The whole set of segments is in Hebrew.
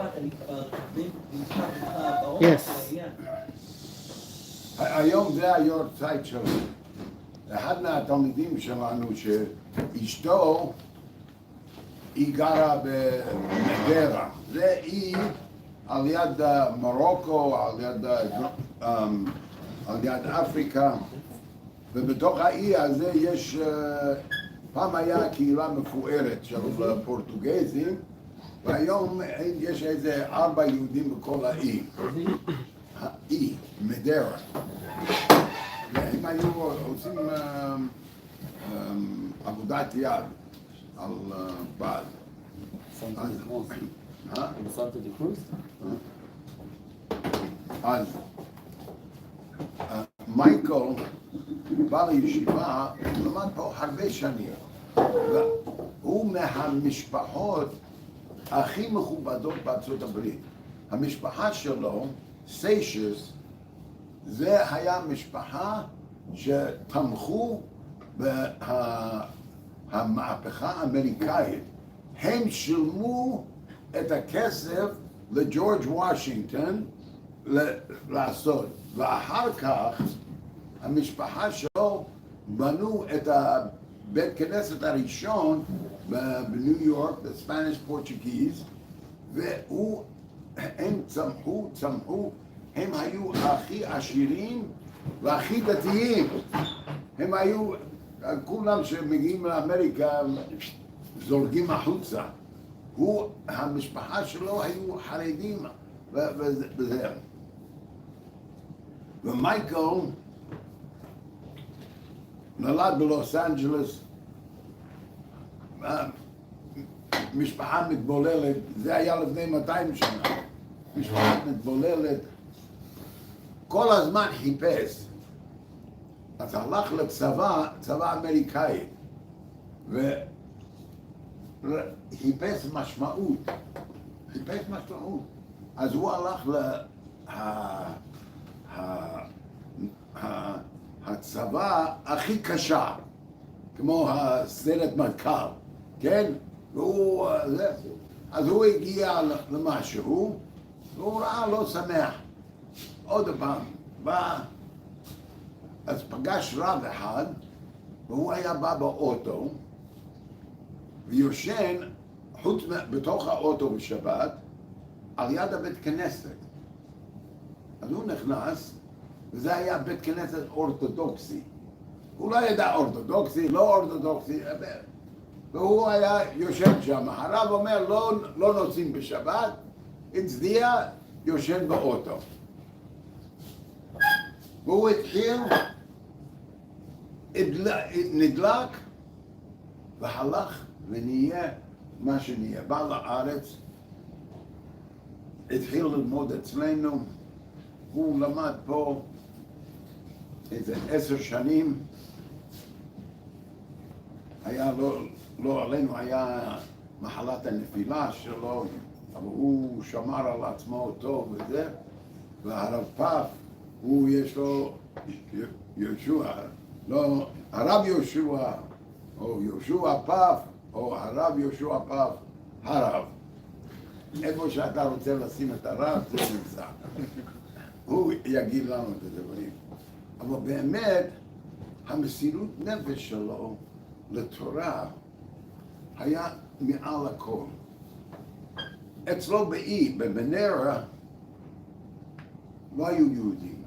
משפט, אני כבר נמשך איתך ברוב Yes. העניין. היום זה היורצייט שלו. אחד מהתלמידים שלנו שאשתו היא גרה במדרה. זה אי על יד מרוקו, על יד אפריקה, ובתוך האי הזה יש, פעם היה קהילה מפוארת של פורטוגזים, והיום יש איזה 4 יהודים בכל האי. האי, מדרה. והם היו עושים עבודת יד על בד. סנטה דה קרוז? אז מייקל בא לישיבה, למד פה הרבה שנים. והוא מהמשפחות הכי מכובדות בארצות הברית. המשפחה שלו, סיישס, זה היה משפחה שתמכו במהפכה האמריקאית. הם שילמו את הכסף לג'ורג' וושינגטון לעשות, ואחר כך המשפחה שלו בנו את הבית כנסת הראשון בניו יורק, ב-Spanish Portuguese, והם צמחו, הם היו הכי עשירים והכי דתיים. הם היו, כולם שמגיעים לאמריקה זורגים החוצה. המשפחה שלו היו חרדים וזה. ומייקל נולד בלוס אנג'לס, משפחה מתבוללת, זה היה לפני 200 שנה, משפחה מתבוללת, כל הזמן חיפש. אז הלך לצבא, צבא אמריקאי, וחיפש משמעות, אז הוא הלך הצבא הכי קשה, כמו הסרט מטכ"ל, כן? אז הוא הגיע למשהו, והוא ראה לא שמח. עוד פעם, אז פגש רב אחד, והוא היה בא באוטו, ויושן בתוך האוטו בשבת, על יד הבית כנסת. אז הוא נכנס, וזה היה בית כנסת אורתודוקסי. הוא לא ידע אורתודוקסי, לא אורתודוקסי, והוא היה יושן שם. הרב אומר, לא נוסעים בשבת, הצדיע, יושן באוטו. והוא התחיל, נדלק, והלך ונהיה מה שנהיה. בא לארץ, התחיל ללמוד אצלנו, הוא למד פה איזה 10 שנים, היה לא עלינו, היה מחלת הנפילה שלו, אבל הוא שמר על עצמו טוב וזה, והרב פאף, הוא יש לו יהושע, לא, הרב יהושע, או יהושע פאף, או הרב יהושע פאף, הרב. איפה שאתה רוצה לשים את הרב, זה נמצא. הוא יגיד לנו את הדברים. אבל באמת, המסירות נפש שלו לתורה היה מעל הכל. אצלו באי, במנרה, לא היו יהודים,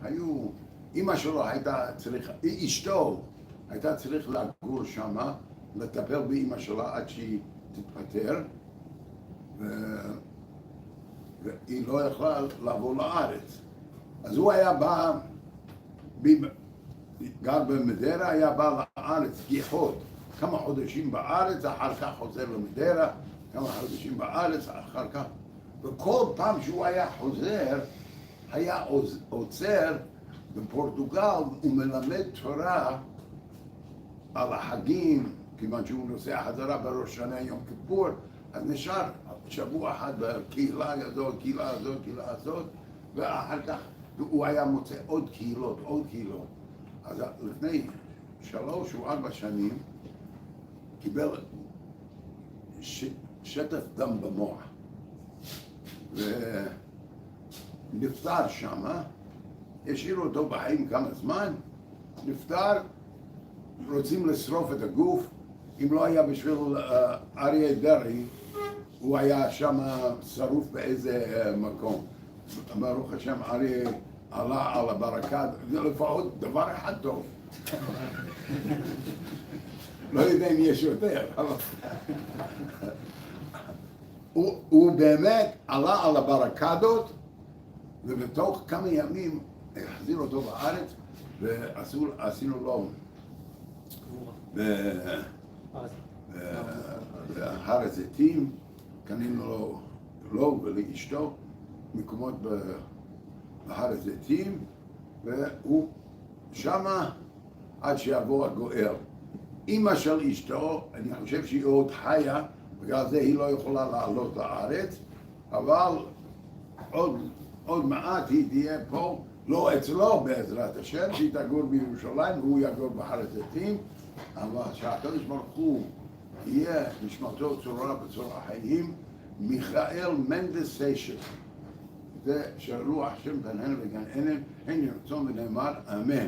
אמא שלו הייתה צריכה, אשתו הייתה צריך לגור שמה, לטפל באמא שלה עד שהיא תתפטר, והיא לא יכלה לעבור לארץ. אז הוא היה בא, גר במדרה, היה בא לארץ גיחות, כמה חודשים בארץ, אחר כך חוזר למדרה, כמה חודשים בארץ, אחר כך, וכל פעם שהוא היה חוזר, היה עוצר בפורטוגל ומלמד תורה על החגים, כיוון שהוא נוסע חזרה בראש שנה יום כיפור, אז נשאר שבוע אחד בקהילה הזאת, קהילה הזאת, ואחר כך הוא היה מוצא עוד קהילות. אז לפני 3 או 4 שנים קיבל שטף דם במוח. ונפטר שמה, השאירו אותו בחיים כמה זמן, נפטר, רוצים לשרוף את הגוף, אם לא היה בשביל אריה דרעי, הוא היה שם שרוף באיזה מקום. ברוך השם, אריה עלה על הברקה, זה לפחות דבר אחד טוב. לא יודע אם יש יותר, אבל... הוא באמת עלה על הברקדות, ובתוך כמה ימים החזיר אותו בארץ, ועשינו לו בהר הזיתים, קנינו לו ולאשתו מקומות בהר הזיתים, והוא שמה עד שיבוא הגואל. אמא של אשתו, אני חושב שהיא עוד חיה, בגלל זה היא לא יכולה לעלות לארץ, אבל עוד מעט היא תהיה פה, לא אצלו בעזרת השם, שהיא תגור בירושלים והוא יגור בהר הזיתים, אבל שהקדוש ברוך הוא יהיה נשמתו צרורה בצרור החיים, מיכאל מנדס סיישס. זה שרוח השם בן וגן עדן, הן ירצון ונאמר אמן.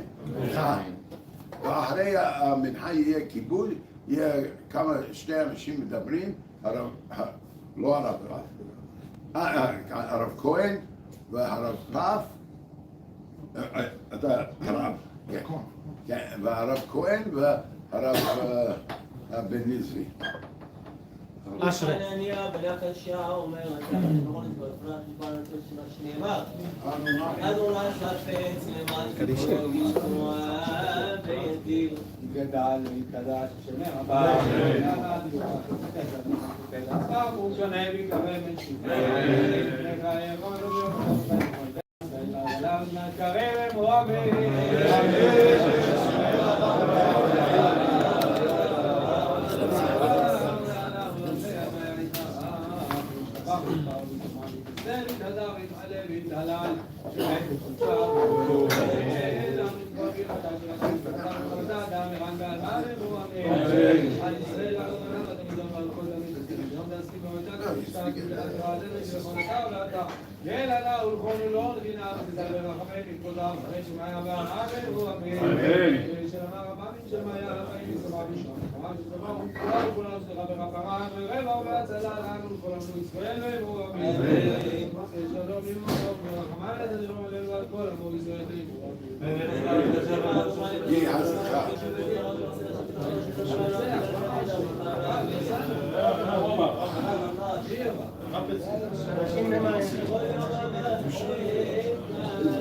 ואחרי המנחה יהיה כיבוד, יהיה שני אנשים מדברים, לא הרב כהן והרב פאף, אתה הרב, כן, והרב כהן והרב בן נזרי. אשרי. אני בלך השעה אומר, אתה נכון את בפרט דיברנו את מה שנאמר. אדוני חפץ למען ישמוע וידיל. גדל מקדש שמר הבא. הוא שונה ויקרב את שופר. נקרב מואבי.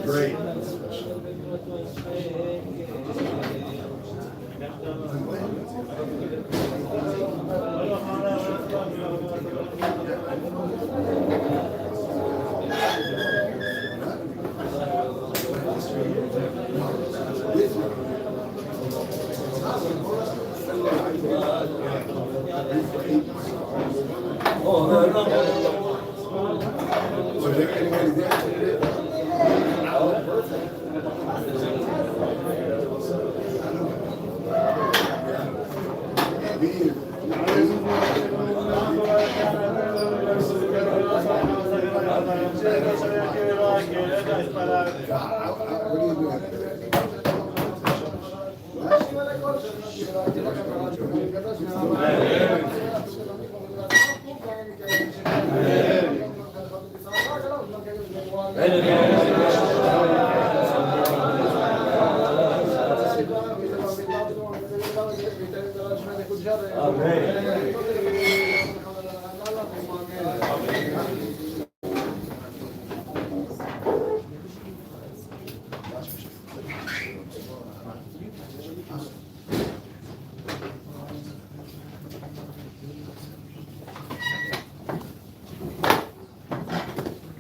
Great.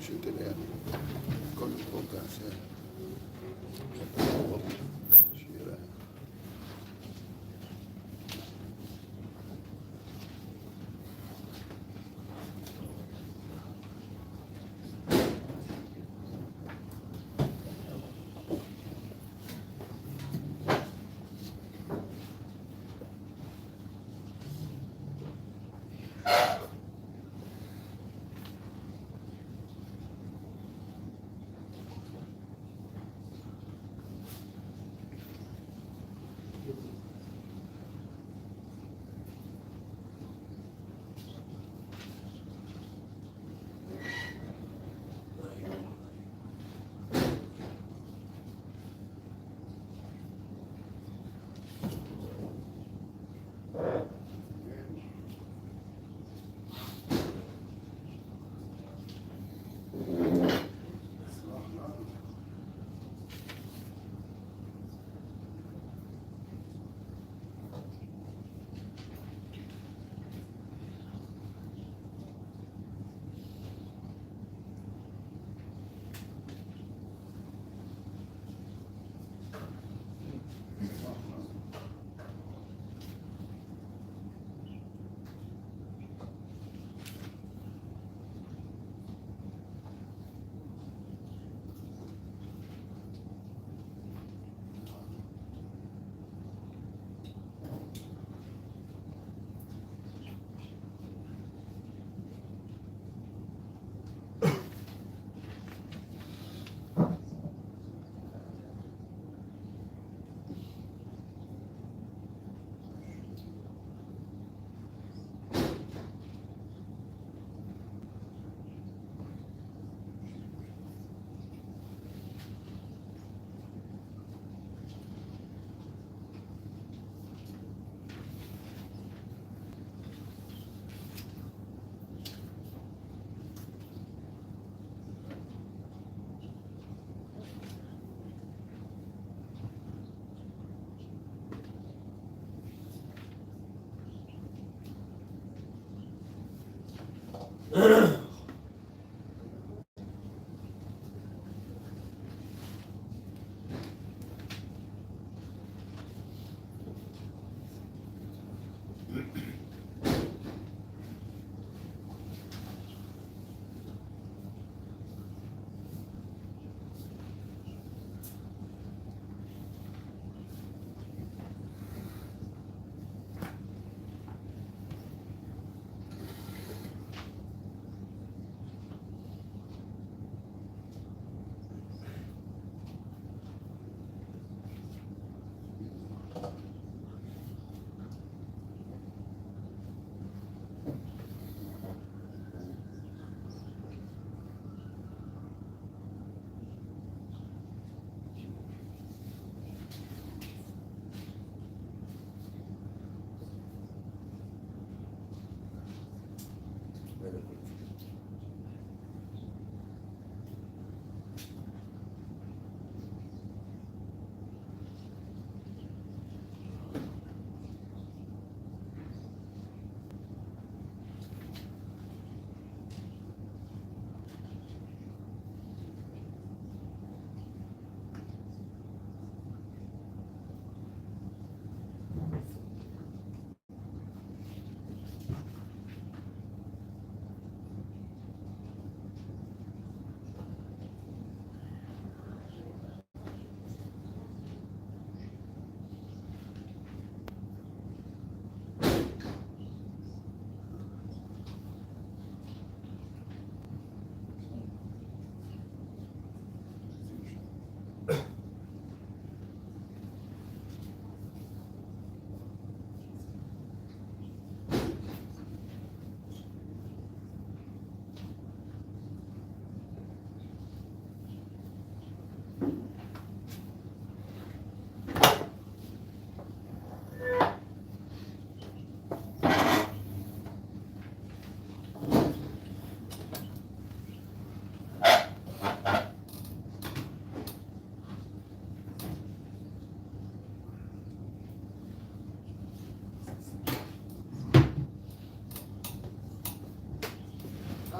Shoot it in.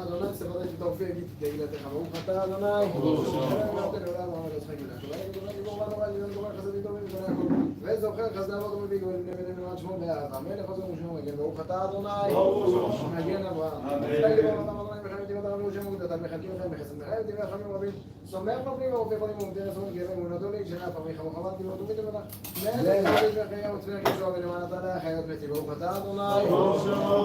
אדוני ספרתי שתרפי אגיד תהילתך ברוך אתה אדוני וזוכר חסדי אבות ומביא לבני בן שמו באהבה מלך עוזר ושמו מגן ברוך אתה אדוני מגן אברהם מחלקים לכם בחסד מחייב דברי חמים רבים סומך נופלים ורופא חולים ומתיר אסון גבר אמונתו להישנה פרמי חמו חמת גברות ומית אמונה מלך חודש וחייה וצפיר כישוע ולמענתה להחיות מתי ברוך אתה אדוני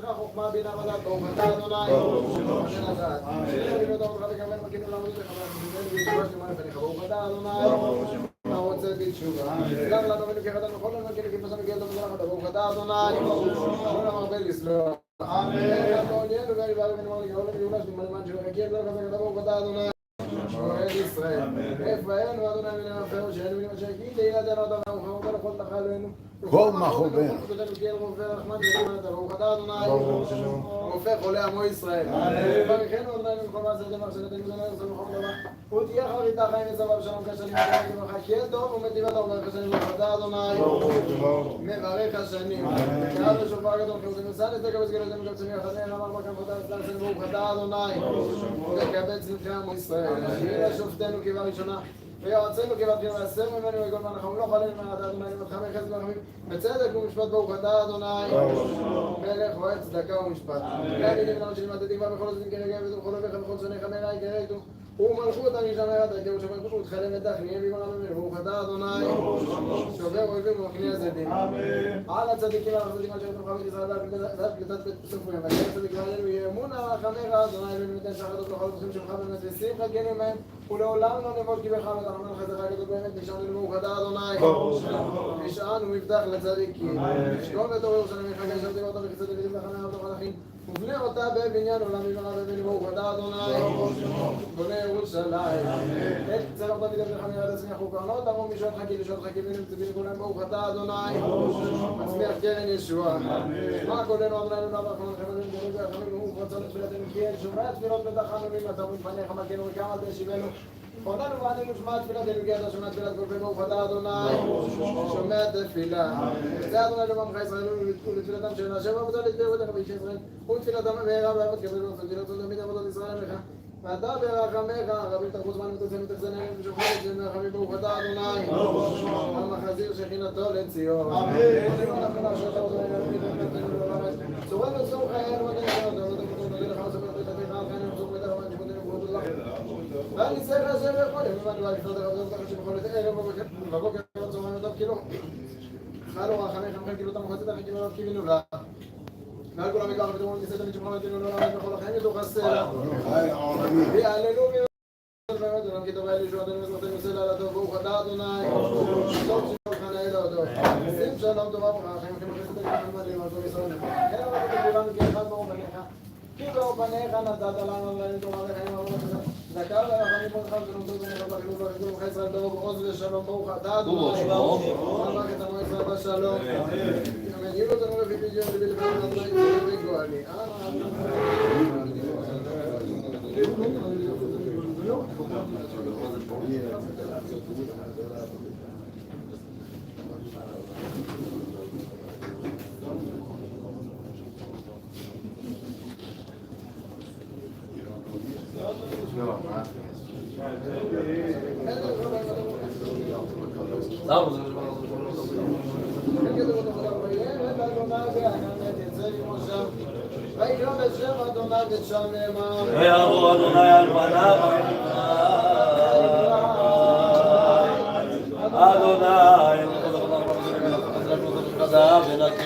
מחיה חוכמה בינה ודעת ברוך אתה אדוני ברוך אתה אדוני מה רוצה בתשובה גם לנו ולקחת לנו כל לנו כאילו כפסה מגיע טוב ולחת ברוך אתה אדוני כל המרבה לסלוח אמן כמונינו ואני בא לבן אמר לי גאולה וגאולה שמלמן שמחכים לך חזק ברוך אתה אדוני שואל ישראל אפאנו אדוני מן המפר שאנו מן המשקים לילדינו אדוני וחמותו לכל תחלנו כל מחובר ברוך אתה אדוני רופא חולי עמו ישראל ברכנו אדוני מכל מעשה דבר שנתנו לנו עושה בכל דבר ותהיה חריתה חיים וצבא בשלום כשנים ומחכה טוב ומטיבת הרבה כשנים ברוך אתה אדוני מברך השנים קרא לשופר גדול חירות ומסן לצדק וסגלות ומקבצים יחדיהם אמר מקם חותם סלסל ברוך אתה אדוני וקבץ נבחי עמו ישראל שיהיה לשופטנו כבא ראשונה ויועצנו כבתחיל ועשר ממנו וכל מה אנחנו לא חלים ממנו אתה אדוני למתך חסד ורחמים בצדק ומשפט ברוך אתה אדוני מלך ואוהב צדקה ומשפט ואני נמנע שלימדת תקווה בכל הזמן כרגע ובכל אוהביך ובכל שונאיך מרעי כרגע ומלכות אני שמרת תגיעו שמלכות ותחלם ותח נהיה ביגונה ממנו ברוך אתה אדוני שובר אויבים ומכניע זדים על הצדיקים ועל החסדים אשר תמך בית ישראל ועל פליטת בית סופרים ועל הצדיקים עלינו יהיה אמון הרחמך אדוני ונותן שחדות לכל הבחים שלך באמת ושמחה כן עמהם ולעולם לא נבוא כי בך ותחמן חסדך הגדול באמת נשענו ברוך אתה אדוני נשענו מבטח לצדיקים נשכון ותור ירושלים מחכה אשר דיברת וחסד ודין לחמם ותוך מלאכים ובנה אותה בבניין עולם יבנה ובני ברוך אתה אדוני בונה ירושלים את צלח דוד אבנך מיד הצמיח וקרנות עמו משעות חכי לשעות חכי ונמצבים לכולם ברוך אתה אדוני מצמיח קרן ישועה מה קולנו אדוני אלוהינו ואנחנו נלחמים ונדברים ויחמים ומוך רצון לתפילתנו כי אין שומע תפילות ותחנו ממתו מפניך מלכנו וקם על תשיבנו עוננו ועננו שמע תפילתנו כי אתה שומע תפילת כל פה ברוך אתה אדוני שומע תפילה זה אדוני למעמך ישראל ולתפילתם של השם ועבודה להתגרותך באיש ישראל ותפילתם מהרה ועבוד קבל ברוך תפילת תמיד עבודות ישראל עמך ואתה ברחמך רבים תרבו זמן ותצאנו תחזננו ושופט את זה מרחמים ברוך אתה אדוני המחזיר שכינתו לציון צורנו צור חיינו ואני צריך לשם ויכולים אם אני בא לפנות הרב זאת ככה שבכל את ערב ובבוקר צורנו טוב כאילו חלו רחמך אמכם כאילו תמחצת אחרי כאילו כיוונו לה מעל כולם יקח ותאמרו ניסית נשמחו נתינו לא למד בכל החיים יתוך הסלע ויעללו כי טוב היה לישוע אדוני מזרחתנו סלע על הטוב ברוך אתה אדוני טוב שימוך נאה להודות שים שלום טובה ברכה חיים לכם חסד לכם מדהים על טוב ישראל כן אבל כולנו כאחד ברוך פניך כי ברוך פניך נתת לנו ולנו תורה וחיים עבור לך דקה ורחמים ברכה ונותות ונכת לחילוב וחיתול ובחי ישראל טוב עוז ושלום ברוך אתה אדוני אמר את עמו ישראל בשלום יהיו לו תנו לפי פדיון ובלבן אדוני צדק וגואלי ויקרא בשם אדוני ושם נאמר ויבוא אדוני על פניו חזר ונקה.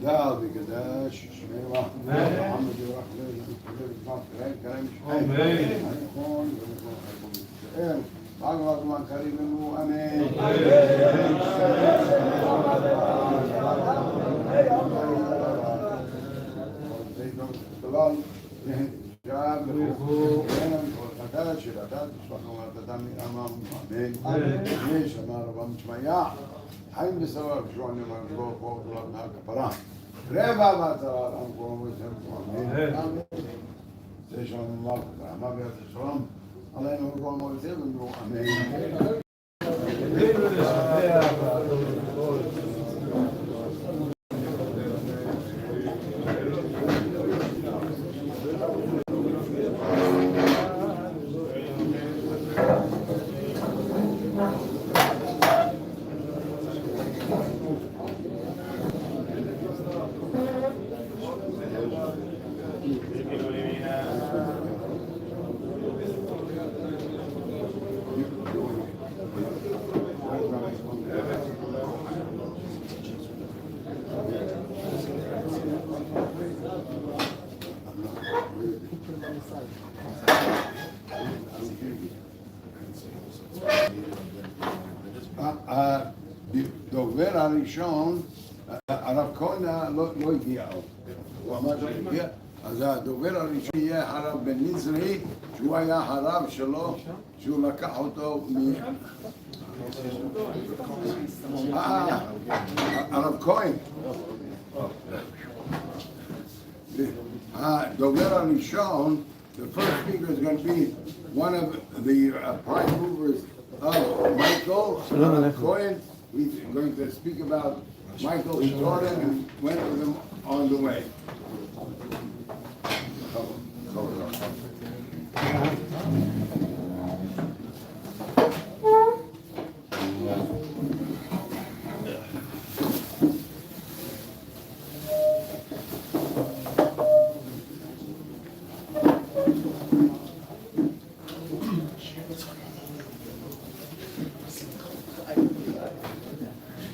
גדל וקדש שמי רחמי מחמד ורחמי נכון ישראל בעגבת ומכרים לנו אמן אבל ג'אב לכו חדש של הדת תשלחנו לתדם אמן יש אמר רבם תשמעיה חיים בסבב שועני מרזבו פה תולדנה הכפרה רבע והצרה אנחנו אמן זה שלנו מלך רחמה ויד השלום עלינו וכל מועצה ונאמרו אמן הדובר הראשון, הרב כהן לא הגיע, הוא אמר שהוא הגיע, אז הדובר הראשון יהיה הרב בן נזרי, שהוא היה הרב שלו, שהוא לקח אותו הרב כהן. הדובר הראשון, the first speaker is going to be one of the prime movers of Michael Cohen. He's going to speak about Michael's daughter and went with him on the way.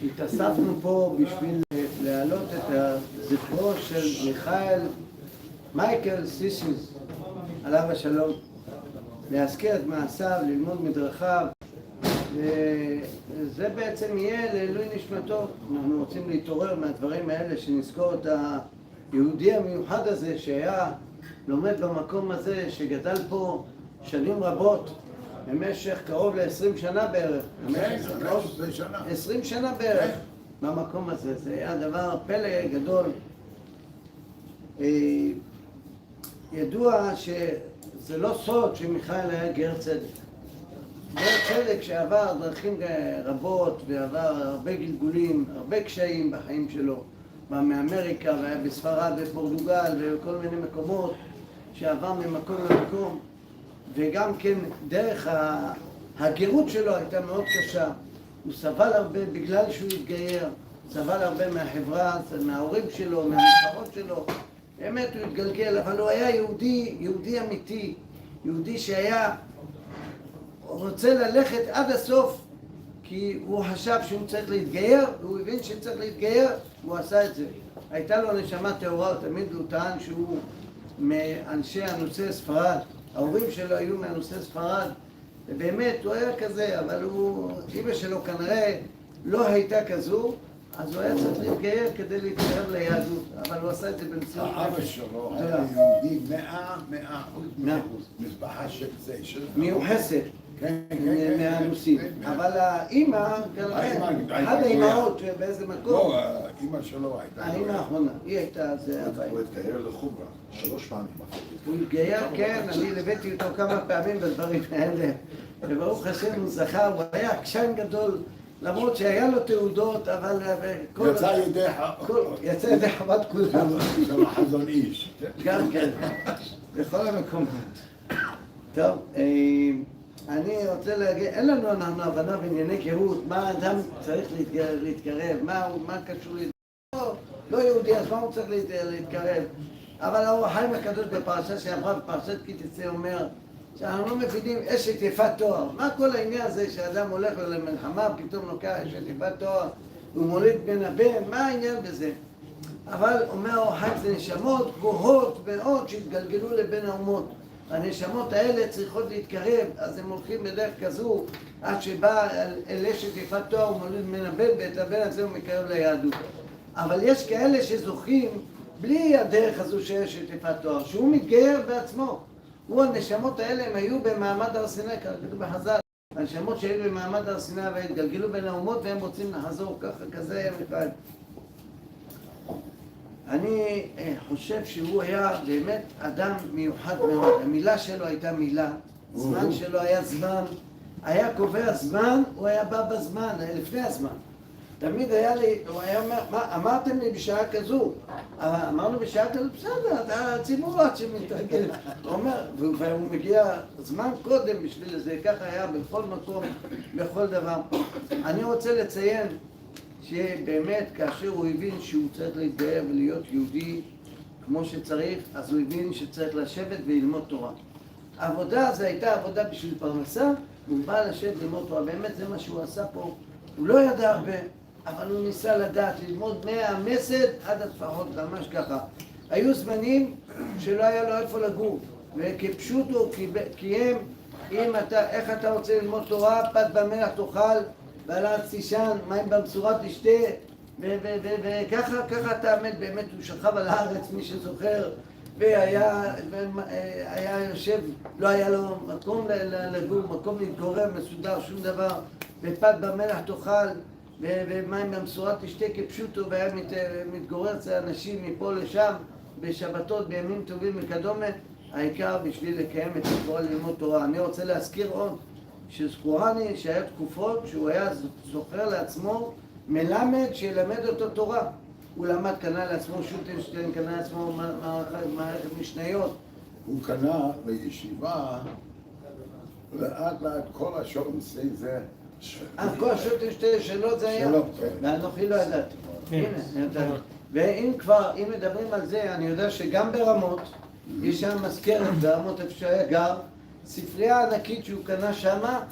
התאספנו פה בשביל להעלות את זכרו של מייקל סיישס, עליו השלום, להזכיר את מעשיו, ללמוד מדרכיו, וזה בעצם יהיה לעילוי נשמתו. אנחנו רוצים להתעורר מהדברים האלה, שנזכור את היהודי המיוחד הזה שהיה לומד במקום הזה, שגדל פה שנים רבות, במשך קרוב ל-20 שנה בערך, 20 שנה בערך במקום הזה. זה היה דבר פלא גדול. ידוע זה לא סוד שמיכאל היה גר צדק. גר צדק שעבר דרכים רבות ועבר הרבה גלגולים, הרבה קשיים בחיים שלו. בא מאמריקה והיה בספרד ופורטוגל ובכל מיני מקומות שעבר ממקום למקום. וגם כן דרך הגרות שלו הייתה מאוד קשה. הוא סבל הרבה בגלל שהוא התגייר, סבל הרבה מהחברה, מההורים שלו, מהמשפחות שלו. באמת הוא התגלגל, אבל הוא היה יהודי אמיתי, יהודי שהיה רוצה ללכת עד הסוף, כי הוא חשב שהוא צריך להתגייר, והוא הבין שצריך להתגייר, והוא עשה את זה. הייתה לו נשמה טהורה, תמיד הוא טען שהוא מאנשי אנוסי ספרד. ההורים שלו היו מאנוסי ספרד, ובאמת הוא היה כזה, אבל אמא שלו כנראה לא הייתה כזו, אז הוא היה צריך להתגייר כדי להתקרב ליהדות, אבל הוא עשה את זה במציאות. האבא שלו היה יהודי 100%, משפחה של סיישס. מיוחסת. מהנוסעים. אבל האמא, אחת האמהות באיזה מקום. לא, האמא שלו הייתה. האמא האחרונה, היא הייתה זה הבית. הוא התגייר לחוברה, 3 פעמים. הוא התגייר, כן, אני ליוויתי אותו כמה פעמים בדברים האלה. וברוך השם הוא זכה, הוא היה עקשן גדול, למרות שהיה לו תעודות, אבל... יצא ידי חב"ד כולם. של החזון איש. גם כן, בכל המקומות. טוב, אני רוצה להגיד, אין לנו הבנה בענייני גרות, מה האדם צריך להתקרב, מה קשור להתקרב, לא יהודי, אז מה הוא צריך להתקרב? אבל האור החיים הקדוש בפרשה שעברה, בפרשת כי תצא אומר, שאנחנו לא מבינים אשת יפת תואר. מה כל העניין הזה שאדם הולך למלחמה, פתאום לוקח אשת יפת תואר, הוא מוליד בן הבן, מה העניין בזה? אבל אומר האור החיים זה נשמות גבוהות מאוד שהתגלגלו לבין האומות. הנשמות האלה צריכות להתקרב, אז הם הולכים בדרך כזו עד שבא אל אשת יפת תואר הוא מוליד מן הבן, ואת הבן הזה הוא מקרב ליהדות. אבל יש כאלה שזוכים בלי הדרך הזו של אשת יפת תואר, שהוא מתגייר בעצמו. הנשמות האלה הם היו במעמד הר סיני, כתוב בחז"ל. הנשמות שהיו במעמד הר סיני והתגלגלו בין האומות והם רוצים לחזור ככה, כזה היה מיכאל. אני חושב שהוא היה באמת אדם מיוחד מאוד. המילה שלו הייתה מילה, זמן שלו היה זמן, היה קובע זמן, הוא היה בא בזמן, לפני הזמן. תמיד היה לי, הוא היה אומר, מה אמרתם לי בשעה כזו? אמרנו בשעה כזו, בסדר, אתה ציבור עד שמתרגל. הוא אומר, והוא מגיע זמן קודם בשביל זה, ככה היה בכל מקום, בכל דבר. אני רוצה לציין שבאמת כאשר הוא הבין שהוא צריך להתגייר ולהיות יהודי כמו שצריך, אז הוא הבין שצריך לשבת וללמוד תורה. העבודה הזו הייתה עבודה בשביל פרנסה, והוא בא לשבת ללמוד תורה. באמת זה מה שהוא עשה פה. הוא לא ידע הרבה, אבל הוא ניסה לדעת, ללמוד מהמסד עד הטפחות, ממש ככה. היו זמנים שלא היה לו איפה לגור, וכפשוטו, כי הם, איך אתה רוצה ללמוד תורה, פת במלח תאכל, ועל הארץ תישן, מים במשורה תשתה, וככה אתה עמד, באמת הוא שכב על הארץ, מי שזוכר, והיה יושב, לא היה לו מקום לגור, מקום להתגורר, מסודר, שום דבר, ופת במלח תאכל, ומים במשורה תשתה כפשוטו, והיה מתגורר אצל אנשים מפה לשם, בשבתות, בימים טובים וכדומה, העיקר בשביל לקיים את התורה ללמוד תורה. אני רוצה להזכיר עוד, שזכורני שהיה תקופות שהוא היה זוכר לעצמו מלמד שילמד אותו תורה. הוא למד, קנה לעצמו שוטנשטיין, קנה לעצמו מערכת משניות. הוא קנה לישיבה לאט לאט כל השורנסי זה כל השוטנשטיין שלו זה היה. ואנוכי לא ידעתי. ואם מדברים על זה, אני יודע שגם ברמות, יש שם מזכרת ברמות איפה שהיה גר, ספרייה ענקית שהוא קנה שמה,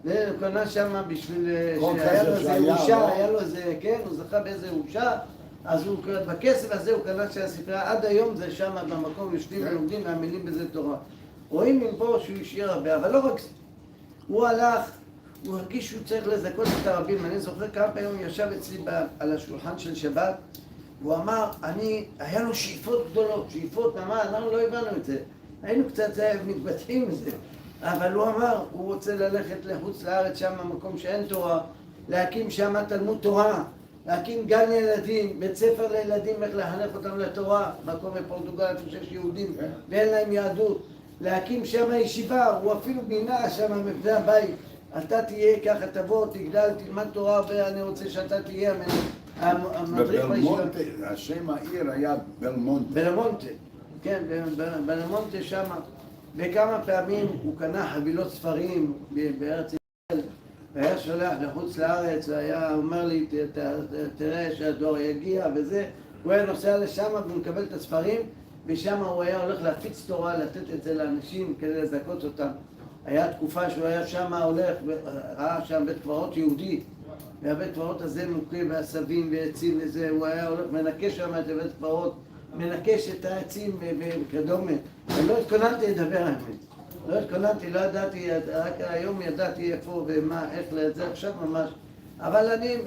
הוא קנה שמה בשביל שהיה לו איזה אושה, היה לו איזה, כן, הוא זכה באיזה אושה, אז בכסף הזה הוא קנה שהספרייה, עד היום זה שמה במקום, יושבים ולומדים והמילים בזה תורה. רואים מפה שהוא השאיר הרבה, אבל לא רק זה. הוא הלך, הוא הרגיש שהוא צריך לזכות את הרבים. אני זוכר כמה פעמים ישב אצלי על השולחן של שבת, הוא אמר, היה לו שאיפות גדולות, שאיפות, אנחנו לא הבנו את זה. היינו קצת מתבטאים מזה, אבל הוא אמר, הוא רוצה ללכת לחוץ לארץ, שם במקום שאין תורה, להקים שם תלמוד תורה, להקים גן ילדים, בית ספר לילדים, איך לחנך אותם לתורה, מקום בפורטוגל איפה שיש יהודים ואין להם יהדות, להקים שם ישיבה, הוא אפילו בינה שם מבני הבית, אתה תהיה ככה, תבוא, תגדל, תלמד תורה, ואני רוצה שאתה תהיה המדריך בישיבה. השם העיר היה בלמונטה. בלמונטה, כן, בלמונטה שם. וכמה פעמים הוא קנה חבילות ספרים בארץ ישראל, והיה שולח לחוץ לארץ, והיה אומר לי, תראה שהדור יגיע וזה, הוא היה נוסע לשם והוא מקבל את הספרים, ושם הוא היה הולך להפיץ תורה, לתת את זה לאנשים כדי לזכות אותם. היה תקופה שהוא היה שם הולך, ראה שם בית קברות יהודי, והבית קברות הזה מוכה בעשבים ועצים וזה, הוא היה הולך מנקש שם את הבית קברות, מנקש את העצים וכדומה. ולא התכוננתי לדבר האמת. לא התכוננתי, לא ידעתי, רק היום ידעתי איפה ומה, איך לזה עכשיו ממש. אבל אני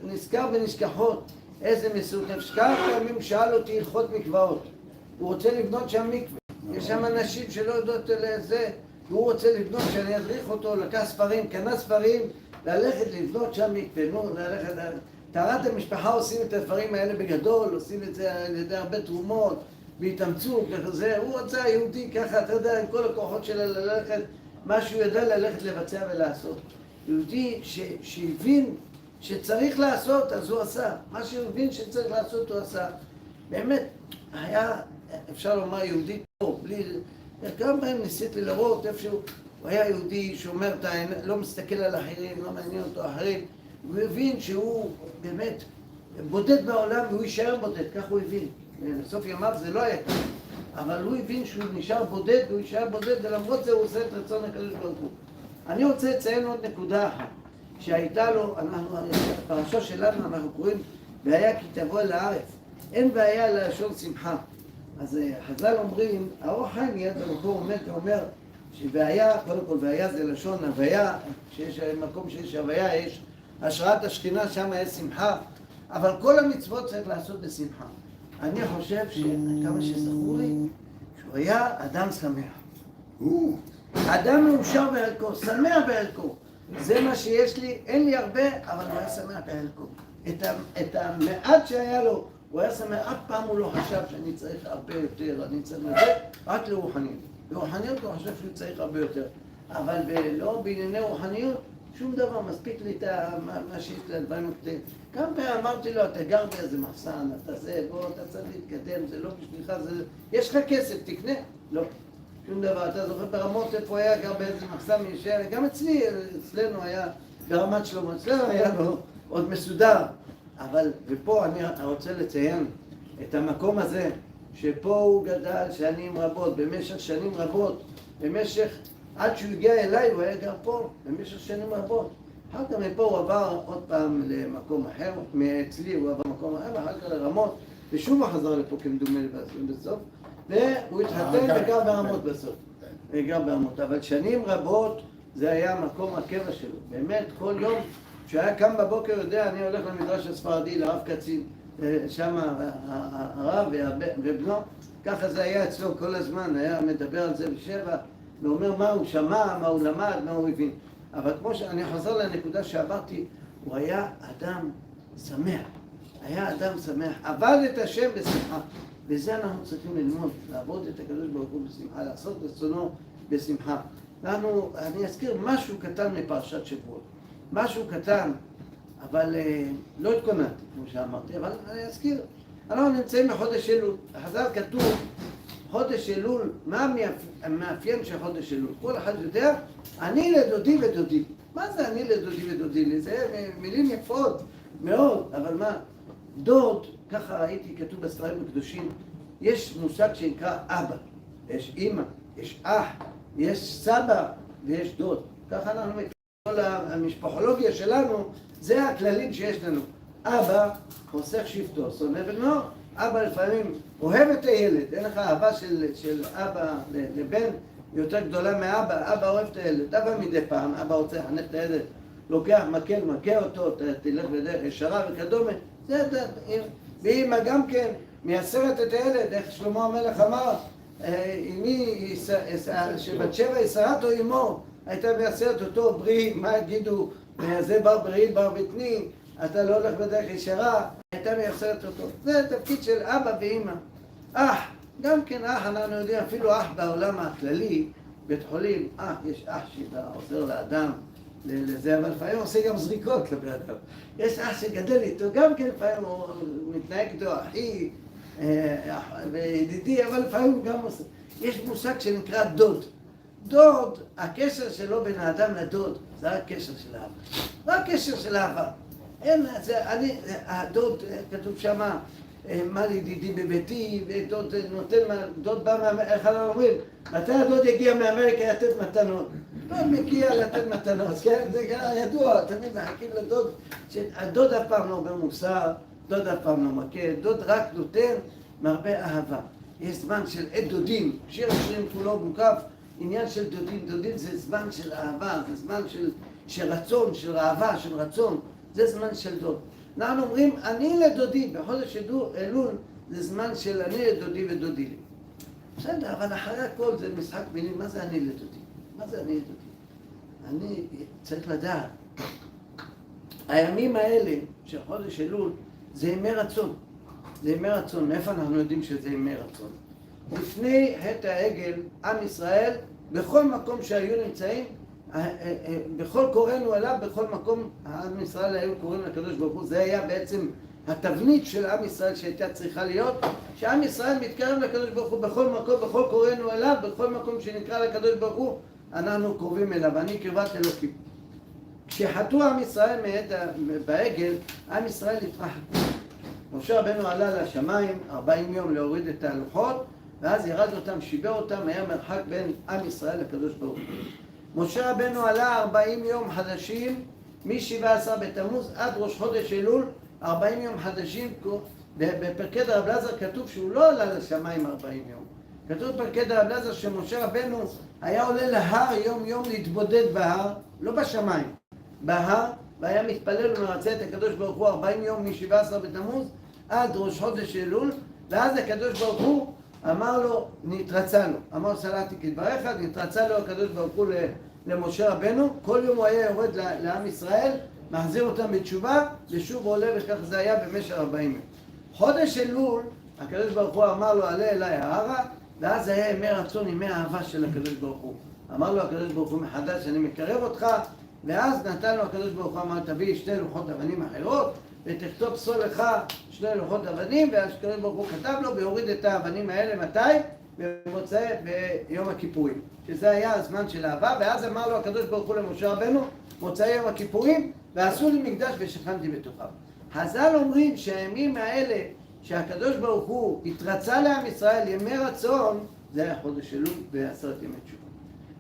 נזכר בנשכחות, איזה מסורת נפש. כמה פעמים שאל אותי הלכות מקוואות. הוא רוצה לבנות שם מקווה. יש שם אנשים שלא יודעות לזה, והוא רוצה לבנות שאני אדריך אותו, לקח ספרים, קנה ספרים, ללכת לבנות שם מקווה. נו, ללכת... טהרת המשפחה עושים את הדברים האלה בגדול, עושים את זה על ידי הרבה תרומות, בהתאמצות וכזה. הוא רוצה יהודי ככה, אתה יודע, עם כל הכוחות שלה ללכת, מה שהוא ידע ללכת לבצע ולעשות. יהודי שהבין שצריך לעשות, אז הוא עשה. מה שהוא הבין שצריך לעשות, הוא עשה. באמת, היה, אפשר לומר, יהודי טוב, בלי... גם בהם ניסיתי לראות איפשהו, הוא היה יהודי שאומר, לא מסתכל על אחרים, לא מעניין אותו אחרים. הוא הבין שהוא באמת בודד בעולם והוא יישאר בודד, כך הוא הבין. בסוף ימיו זה לא היה כך, אבל הוא הבין שהוא נשאר בודד והוא יישאר בודד, ולמרות זה הוא עושה את רצון הקדוש ברוך הוא. אני רוצה לציין עוד נקודה אחת, שהייתה לו, בפרשה שלנו אנחנו קוראים, והיה כי תבוא אל הארץ. אין בעיה ללשון שמחה. אז חז"ל אומרים, האור חיים מיד במקור אומר, שבעיה, קודם כל, והיה זה לשון הוויה, שיש מקום שיש הוויה, יש השראת השכינה, שם יש שמחה, אבל כל המצוות צריך לעשות בשמחה. אני חושב שכמה שזכור לי, שהוא היה אדם שמח. אדם מאושר בערכו, שמח בערכו. זה מה שיש לי, אין לי הרבה, אבל הוא היה שמח בערכו. את המעט שהיה לו, הוא היה שמח, אף פעם הוא לא חשב שאני צריך הרבה יותר, אני צריך לזה, רק לרוחניות. לרוחניות הוא חושב שהוא צריך הרבה יותר. אבל לא בענייני רוחניות, שום דבר, מספיק לי את מה שיש לדברים הקטנים. כמה פעמים אמרתי לו, אתה גר באיזה מחסן, אתה זה, בוא, אתה צריך להתקדם, זה לא בשבילך, זה... יש לך כסף, תקנה. לא, שום דבר. אתה זוכר ברמות איפה היה, גר באיזה מחסן מישר, גם אצלנו היה, ברמת שלמה, אצלנו היה לו עוד מסודר. אבל, ופה אני רוצה לציין את המקום הזה, שפה הוא גדל שנים רבות, במשך שנים רבות, במשך... עד שהוא הגיע אליי, הוא היה גר פה, במשך שנים רבות. אחר כך מפה הוא עבר עוד פעם למקום אחר, מאצלי הוא עבר למקום אחר, ואחר כך לרמות, ושוב הוא חזר לפה כמדומה בסוף, והוא התחתן וגר ברמות בסוף. וגר ברמות, אבל שנים רבות זה היה מקום הקבע שלו. באמת, כל יום כשהיה קם בבוקר יודע, אני הולך למדרש הספרדי, לרב קצין, שם הרב ובנו, ככה זה היה אצלו כל הזמן, היה מדבר על זה בשבע, ואומר מה הוא שמע, מה הוא למד, מה הוא הבין. אבל כמו שאני חוזר לנקודה שעברתי, הוא היה אדם שמח. היה אדם שמח. עבד את השם בשמחה. וזה אנחנו צריכים ללמוד, לעבוד את הקדוש ברוך הוא בשמחה, לעשות רצונו בשמחה. אני אזכיר משהו קטן מפרשת שבועות. משהו קטן, אבל לא התכוננתי, כמו שאמרתי, אבל אני אזכיר. אנחנו נמצאים בחודש אלול. בחז"ל כתוב, חודש אלול, מה המאפיין של חודש אלול? כל אחד יודע, אני לדודי ודודי. מה זה אני לדודי ודודי? זה מילים יפות מאוד, אבל מה? דוד, ככה ראיתי כתוב בספרים הקדושים, יש מושג שנקרא אבא, יש אמא, יש אח, יש סבא ויש דוד. ככה אנחנו מכירים, כל המשפחולוגיה שלנו, זה הכללים שיש לנו. אבא חוסך שבטו, שונא בנו, אבא לפעמים אוהב את הילד, אין לך אהבה של אבא לבן יותר גדולה מאבא, אבא אוהב את הילד, אבא מדי פעם, אבא רוצה לחנך את הילד, לוקח מקל, מכה אותו, תלך בדרך ישרה וכדומה, ואמא גם כן מייסרת את הילד, איך שלמה המלך אמר, אמי, שבת שבע יסרתו אמו, הייתה מייסרת אותו בריא, מה יגידו, זה בר בריא, בר בטני, אתה לא הולך בדרך ישרה, הייתה מייסרת אותו. זה תפקיד של אבא ואמא. אח, גם כן אח, אנחנו יודעים, אפילו אח בעולם הכללי, בית חולים, יש אח שעוזר לאדם לזה, אבל לפעמים עושה גם זריקות לבן אדם. יש אח שגדל איתו, גם כן לפעמים הוא מתנהג איתו, אחי וידידי, אבל לפעמים הוא גם עושה. יש מושג שנקרא דוד. דוד, הקשר שלו בין האדם לדוד, זה רק קשר של אהבה. רק קשר של אהבה. אין, הדוד, כתוב שמה, מה לידידי בביתי, ודוד נותן, דוד בא, איך אנחנו אומרים, מתי הדוד יגיע מאמריקה לתת מתנות? דוד מגיע לתת מתנות, כן? זה ידוע, תמיד מחכים לדוד, הדוד אף פעם לא אומר מוסר, דוד אף פעם לא מכה, דוד רק נותן מהרבה אהבה. יש זמן של עת דודים, שיר השירים כולו מוקף, עניין של דודים, דודים זה זמן של אהבה, זה זמן של רצון, של אהבה, של רצון, זה זמן של דוד. אנחנו אומרים, אני לדודי, בחודש אלול זה זמן של אני לדודי ודודי לי. בסדר, אבל אחרי הכל זה משחק מילים, מה זה אני לדודי? מה זה אני לדודי? אני צריך לדעת, הימים האלה של חודש אלול זה ימי רצון. זה ימי רצון. מאיפה אנחנו יודעים שזה ימי רצון? לפני חטא העגל, עם ישראל, בכל מקום שהיו נמצאים, בכל קוראנו אליו, בכל מקום עם ישראל היו קוראים לקדוש ברוך הוא. זה היה בעצם התבנית של עם ישראל שהייתה צריכה להיות, שעם ישראל מתקרב לקדוש ברוך הוא בכל מקום, בכל קוראנו אליו, בכל מקום שנקרא לקדוש ברוך הוא, אנחנו קרובים אליו, אני קרבת אלוקים. כשחטאו עם ישראל בעגל, עם ישראל התרחקו. משה רבנו עלה לשמיים 40 יום להוריד את הלוחות, ואז ירד אותם, שיבר אותם, היה מרחק בין עם ישראל לקדוש ברוך הוא. משה רבנו עלה 40 יום חדשים, מ-17 בתמוז עד ראש חודש אלול, 40 יום חדשים. בפרקי דרב אלעזר כתוב שהוא לא עלה לשמיים 40 יום. כתוב בפרקי דרב אלעזר שמשה רבנו היה עולה להר יום יום להתבודד בהר, לא בשמיים, בהר, והיה מתפלל ומרצה את הקדוש ברוך הוא 40 יום מ-17 בתמוז עד ראש חודש אלול, ואז הקדוש ברוך הוא אמר לו, נתרצה לו, אמר סלעתי כדבריך, נתרצה לו הקדוש ברוך הוא למשה רבנו, כל יום הוא היה יורד לעם ישראל, מחזיר אותם בתשובה, ושוב עולה, וכך זה היה במשך 40 יום. חודש אלול, הקדוש ברוך הוא אמר לו, עלה אליי ההרה, ואז היה ימי רצון, ימי אהבה של הקדוש ברוך הוא. אמר לו הקדוש ברוך הוא מחדש, אני מקרב אותך, ואז נתן לו הקדוש ברוך הוא, אמר, תביא 2 לוחות אבנים אחרות, ותכתוב פסול לך 2 לוחות אבנים, ואז הקדוש ברוך הוא כתב לו, ויוריד את האבנים האלה, מתי? במוצאי ביום הכיפורים, שזה היה הזמן של אהבה, ואז אמר לו הקדוש ברוך הוא למשה רבנו, מוצאי יום הכיפורים, ועשו לי מקדש ושכנתי בתוכם. חז"ל אומרים שהימים האלה, שהקדוש ברוך הוא התרצה לעם ישראל, ימי רצון, זה היה חודש אלול ב10 ימי תשובה.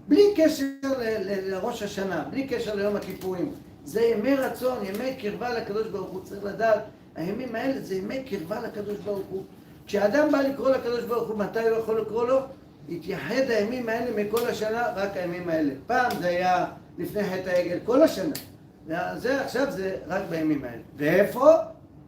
בלי קשר לראש השנה, בלי קשר ליום הכיפורים. זה ימי רצון, ימי קרבה לקדוש ברוך הוא. צריך לדעת, הימים האלה זה ימי קרבה לקדוש ברוך הוא. כשאדם בא לקרוא לקדוש ברוך הוא, מתי הוא יכול לקרוא לו? התייחד הימים האלה מכל השנה, רק הימים האלה. פעם זה היה לפני חטא העגל, כל השנה. זה עכשיו זה רק בימים האלה. ואיפה?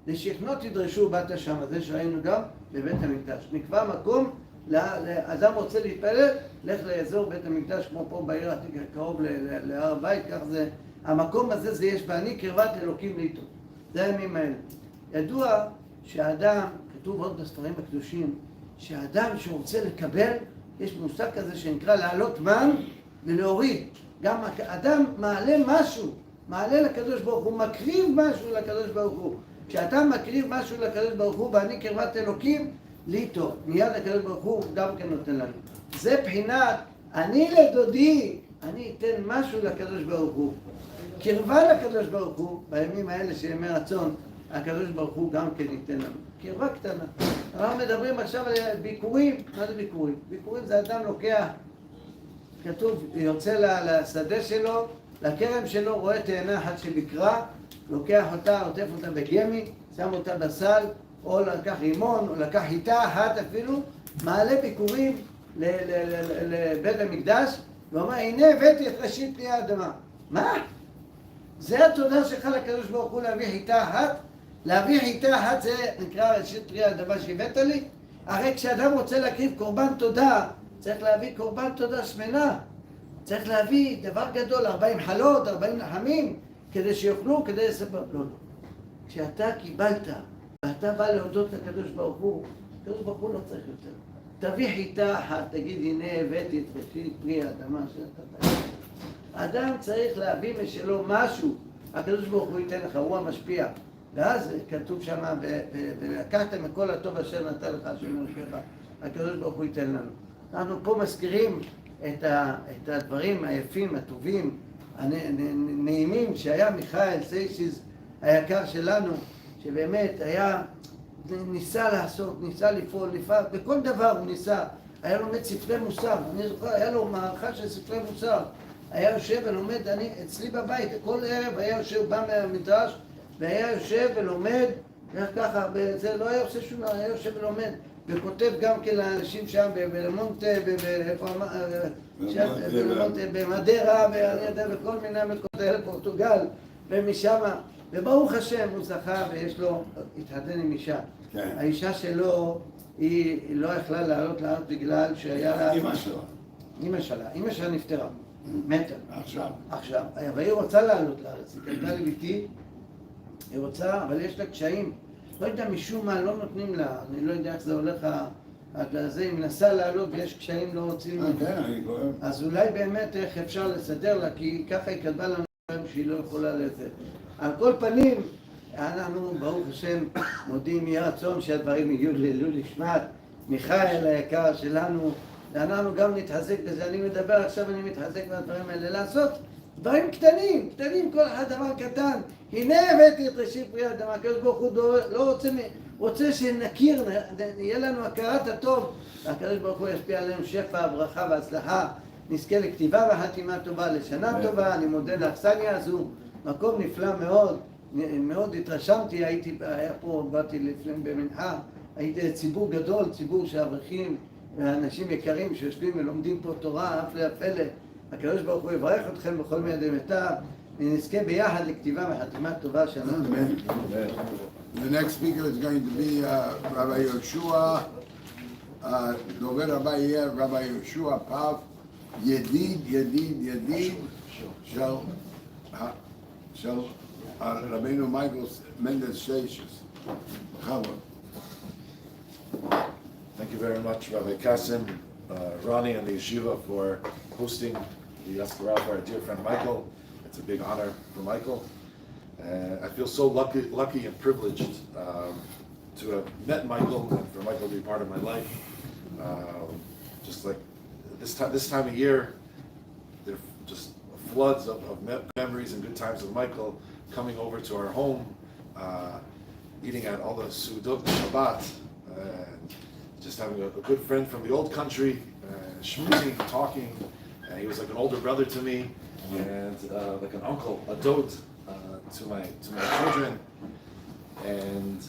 לשכנות תדרשו באת שם, זה שראינו גם בבית המקדש. נקבע מקום, לאדם רוצה להתפלל, לך לאזור בית המקדש, כמו פה בעיר העתיקה, קרוב להר הבית, כך זה. המקום הזה זה יש בעני קרבת אלוקים לאיתו. זה הימים האלה. ידוע שהאדם, כתוב עוד בספרים הקדושים, שהאדם שרוצה לקבל, יש מושג כזה שנקרא לעלות מן ולהוריד. גם האדם מעלה משהו, מעלה לקדוש ברוך הוא, מקריב משהו לקדוש ברוך הוא. כשאתה מקריב משהו לקדוש ברוך הוא, בעני קרבת אלוקים לאיתו, מיד הקדוש ברוך הוא גם כן נותן לנו. זה בחינת, אני לדודי, אני אתן משהו לקדוש ברוך הוא. קרבה לקדוש ברוך הוא, בימים האלה של ימי רצון, הקדוש ברוך הוא גם כן ייתן לנו. קרבה קטנה. אנחנו מדברים עכשיו על ביקורים. מה זה ביקורים? ביקורים זה אדם לוקח, כתוב, יוצא לשדה שלו, לכרם שלו, רואה תאנה אחת שבקרה, לוקח אותה, עוטף אותה בגמי, שם אותה בסל, או לקח רימון, או לקח חיטה אחת אפילו, מעלה ביקורים לבית המקדש, ואומר, הנה הבאתי את ראשית פני האדמה. מה? זה התודה שלך לקדוש ברוך הוא להביא חיטה אחת? להביא חיטה אחת זה נקרא ראשית פני האדמה שהבאת לי? הרי כשאדם רוצה להקריב קורבן תודה, צריך להביא קורבן תודה שמנה. צריך להביא דבר גדול, 40 חלות, 40 לחמים, כדי שיוכלו, כדי לספר. לא, לא. כשאתה קיבלת, ואתה בא להודות לקדוש ברוך הוא, הקדוש ברוך הוא לא צריך יותר. תביא חיטה אחת, תגיד הנה הבאתי את ראשית פרי האדמה שאתה תגיד. האדם צריך להביא משלו משהו, הקדוש ברוך הוא ייתן לך, הוא המשפיע. ואז כתוב שם, ולקחתם מכל הטוב אשר נתן לך השם אלוקיך, הקדוש ברוך הוא ייתן לנו. אנחנו פה מזכירים את הדברים היפים, הטובים, הנעימים שהיה מיכאל סיישס היקר שלנו, שבאמת היה, ניסה לעשות, ניסה לפעול, בכל דבר הוא ניסה. היה לומד ספרי מוסר, אני זוכר, היה לו מערכה של ספרי מוסר. היה יושב ולומד, אצלי בבית, כל ערב היה יושב, בא מהמדרש, והיה יושב ולומד, ככה, זה לא היה עושה שום דבר, היה יושב ולומד, וכותב גם כן לאנשים שם בלמונטה, במדרה, ואני יודע, בכל מיני מקומות האלה, פורטוגל, ומשם, וברוך השם הוא זכה ויש לו, התחתן עם אישה. האישה שלו, היא לא יכלה לעלות לארץ בגלל שהיה לה... אמא שלה נפטרה. מתה. עכשיו. אבל היא רוצה לעלות לארץ, היא קלטה לביתי, היא רוצה, אבל יש לה קשיים. לא יודע, משום מה, לא נותנים לה, אני לא יודע איך זה הולך, היא מנסה לעלות ויש קשיים, לא רוצים... אז אולי באמת איך אפשר לסדר לה, כי ככה היא כתבה לנו שהיא לא יכולה לזה. על כל פנים, אנחנו, ברוך השם, מודים יהיה רצון שהדברים יהיו לעילוי נשמת מיכאל היקר שלנו, ואנחנו גם נתחזק בזה. אני מדבר עכשיו, אני מתחזק מהדברים האלה, לעשות דברים קטנים, כל אחד דבר קטן. הנה הבאתי את ראשית פרי האדמה, הקדוש ברוך הוא לא רוצה שנכיר, יהיה לנו הכרת הטוב, והקדוש ברוך הוא ישפיע עלינו שפע, ברכה והצלחה, נזכה לכתיבה וחתימה טובה, לשנה טובה. אני מודה לאכסניה הזו, מקום נפלא מאוד, מאוד התרשמתי, היה פה, באתי לפני במנחה, הייתי ציבור גדול, ציבור שאברכים ואנשים יקרים שיושבים ולומדים פה תורה, אף להפלא. הקדוש ברוך הוא יברך אתכם בכל מיני מיטב, ונזכה ביחד לכתיבה וחתימה טובה שנה. The next speaker is going to be Rabbi Yoshua, דובר הבא יהיה Rabbi Yoshua פאב, ידיד של רבינו מייקל Mendes Seixas. Thank you very much, Rabbi Kassim, Ronnie, and the yeshiva for hosting the Yaskara for our dear friend Michael. It's a big honor for Michael. I feel so lucky and privileged to have met Michael and for Michael to be part of my life. Just like this time of year, there are just floods of memories and good times of Michael coming over to our home, eating at all the Sudot Shabbat, just having a good friend from the old country, schmoozing, talking. He was like an older brother to me, and like an uncle, a dot to my children. And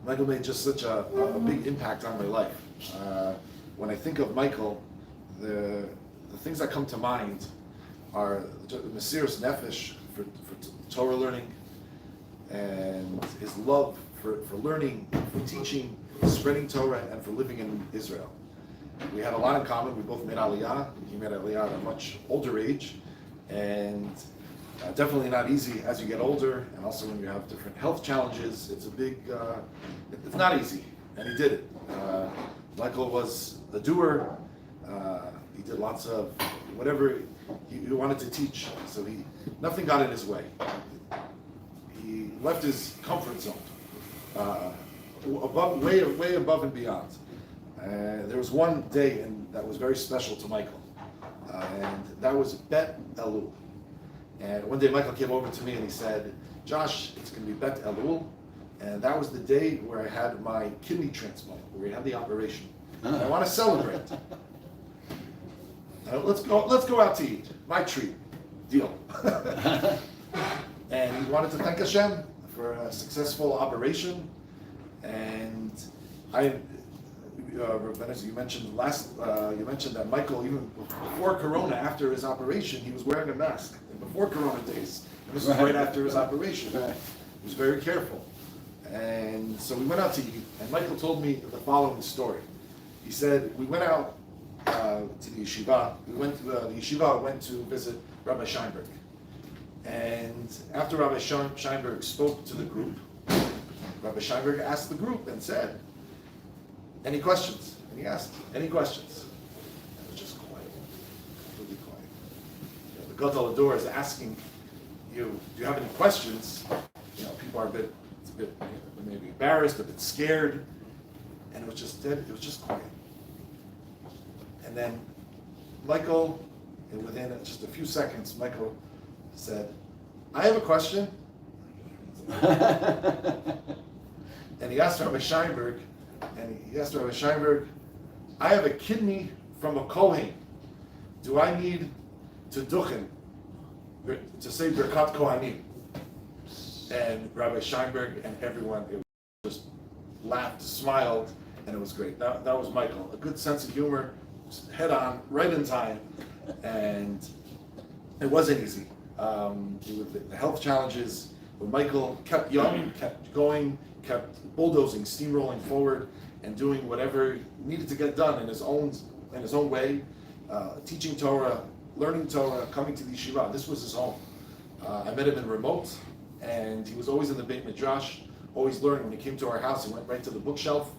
Michael made just such a big impact on my life. When I think of Michael, the things that come to mind are Mesiras Nefesh for Torah learning, and his love for learning, for teaching, spreading Torah, and for living in Israel. We had a lot in common. We both made Aliyah. He made Aliyah at a much older age, and definitely not easy as you get older, and also when you have different health challenges. It's a big, it's not easy, and he did it. Michael was a doer. He did lots of whatever he wanted to teach, so nothing got in his way. He left his comfort zone, way above and beyond. There was one day that was very special to Michael, and that was Bet Elul. And one day Michael came over to me and he said, "Josh, it's going to be Bet Elul," and that was the day where I had my kidney transplant, where we had the operation. And I want to celebrate. Let's go out to eat. My treat, deal. And he wanted to thank Hashem for a successful operation. And you mentioned that Michael, even before Corona, after his operation, he was wearing a mask. And before Corona days, and this was right after his operation. He was very careful. And so we went out to eat, and Michael told me the following story. He said, we went out to the yeshiva. The yeshiva went to visit Rabbi Scheinberg. And after Rabbi Scheinberg spoke to the group, Rabbi Scheinberg asked the group and said, "Any questions?" And he asked, any questions? And it was just quiet, completely quiet. You know, the Gadol Ador is asking you, do you have any questions? You know, people are a bit maybe embarrassed, a bit scared. And it was just dead, it was just quiet. And then Michael, and within just a few seconds, Michael said, I have a question. And he asked Rabbi Scheinberg, I have a kidney from a Kohen. Do I need to duchen, to say Birkat Kohanim? And Rabbi Scheinberg and everyone, it just laughed, smiled, and it was great. That was Michael. A good sense of humor, head on, right in time, and it wasn't easy. The health challenges, but Michael kept young, kept going, kept bulldozing, steamrolling forward, and doing whatever needed to get done in his own way, teaching Torah, learning Torah, coming to the yeshiva. This was his home. I met him in remote, and he was always in the Beit Midrash, always learning. When he came to our house, he went right to the bookshelf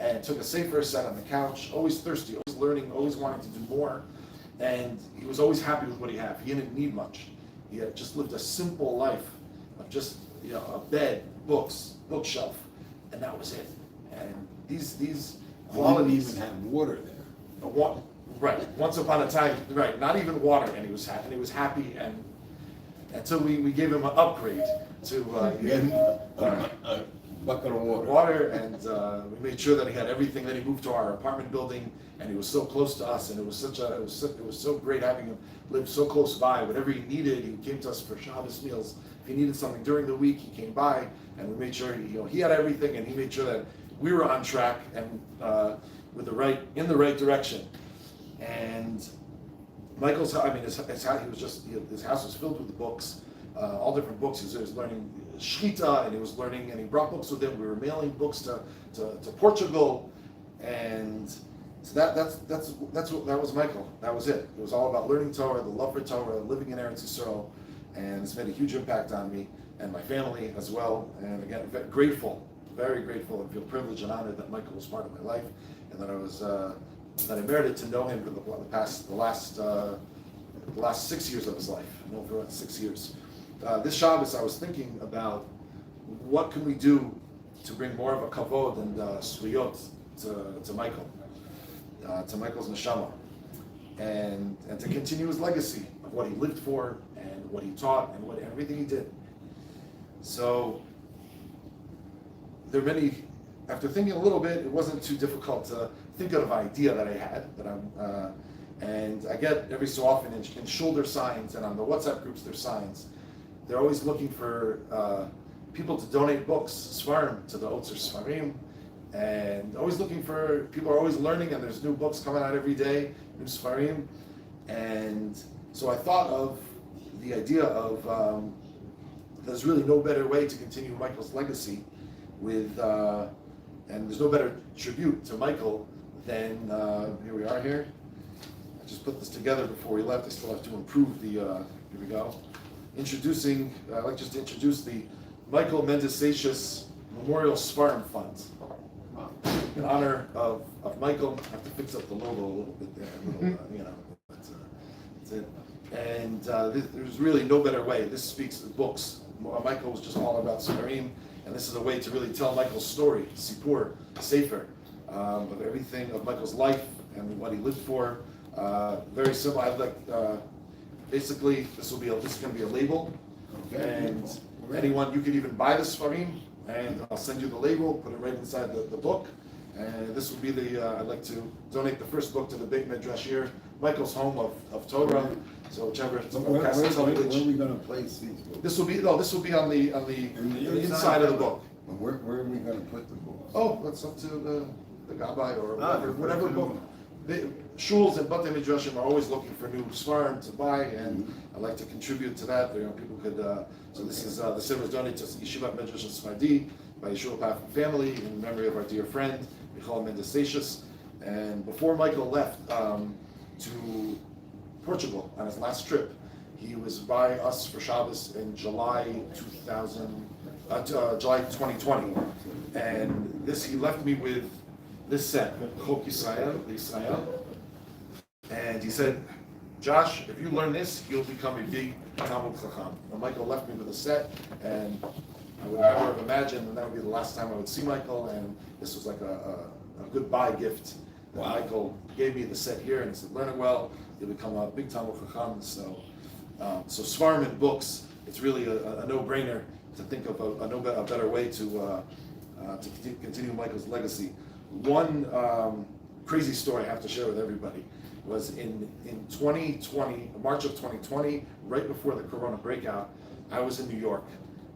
and took a sefer, sat on the couch, always thirsty, always learning, always wanting to do more. And he was always happy with what he had. He didn't need much. He had just lived a simple life of just, you know, a bed, books, bookshelf, and that was it. And these qualities. He didn't even have water there. Right. Once upon a time, right? Not even water, and he was happy. And he was happy, and so we gave him an upgrade to A bucket of water. and we made sure that he had everything. Then he moved to our apartment building, and he was so close to us, and it was so great having him live so close by. Whatever he needed, he came to us for Shabbos meals. If he needed something during the week, he came by, and we made sure he had everything, and he made sure that we were on track and in the right direction. And Michael's, his house was filled with books, all different books. He was learning Shchita, and he was learning, and he brought books with him. We were mailing books to Portugal, and so that was Michael. That was it. It was all about learning Torah, the love for Torah, living in Eretz Yisrael, and it's made a huge impact on me and my family as well. And again, grateful, very grateful, and feel privileged and honored that Michael was part of my life, and that I merited to know him for the last 6 years of his life. I know for 6 years. This Shabbos, I was thinking about what can we do to bring more of a kavod and sviyot to Michael, to Michael's neshama, and to continue his legacy of what he lived for and what he taught and everything he did. So there are many. After thinking a little bit, it wasn't too difficult to think of an idea that I had and I get every so often in shoulder signs and on the WhatsApp groups there's signs. They're always looking for people to donate books, Sfarim, to the Otzer Sfarim, and always looking for, people are always learning, and there's new books coming out every day, new Sfarim. And so I thought of the idea of there's really no better way to continue Michael's legacy with, and there's no better tribute to Michael than, here we are here. I just put this together before we left. I still have to improve the, here we go. I'd like just to introduce the Michael Mendes Seixas Memorial Sfarim Fund. In honor of Michael. I have to fix up the logo a little bit there, that's it. And there's really no better way. This speaks to books. Michael was just all about Sfarim, and this is a way to really tell Michael's story, Sipur, Sefer, of everything of Michael's life and what he lived for. Very simple. I'd like, basically, this is going to be a label, and anyone, you could even buy the Sfarim, and I'll send you the label, put it right inside the book, and this will be I'd like to donate the first book to the Beit Midrash here, Michael's home of Torah. So whichever. Where are we going to place these books? This will be on the inside of the book. Where are we going to put the books? Oh, that's up to the Gabbai or whatever book. Shuls and Batei Midrashim are always looking for new Sfarim to buy, and I'd like to contribute to that. People could. So this is the Sefer is donated to Yeshivat Medrash Sephardi by Yeshua Path family in memory of our dear friend Michael Mendes Seixas. And before Michael left to Portugal on his last trip, he was by us for Shabbos in July 2020, and he left me with this set, Chok Yisrael, and he said, Josh, if you learn this, you'll become a big Talmud Chacham. And Michael left me with a set, and I would never have imagined that would be the last time I would see Michael, and this was like a goodbye gift that Michael gave me the set here, and he said, learn it well, you'll become a big Talmud Chacham. So Svarim and books, it's really a no-brainer to think of a better way to continue Michael's legacy. One crazy story I have to share with everybody was in 2020, March of 2020, right before the Corona breakout, I was in New York,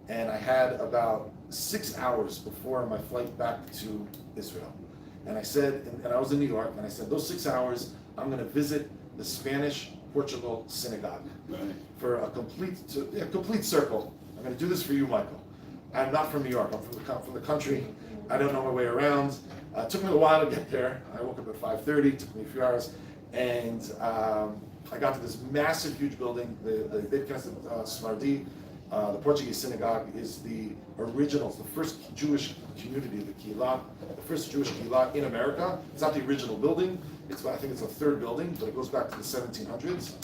and I had about 6 hours before my flight back to Israel. And I said, and I was in New York, and I said, those 6 hours, I'm going to visit the Spanish-Portugal synagogue for a complete circle. I'm going to do this for you, Michael. I'm not from New York. I'm from the country. I don't know my way around. It took me a while to get there. I woke up at 5:30. Took me a few hours, and I got to this massive, huge building. The Beit Knesset Sfardi, the Portuguese synagogue, is the original, the first Jewish community, the Kehillah, the first Jewish Kehillah in America. It's not the original building. I think it's the third building, but it goes back to the 1700s.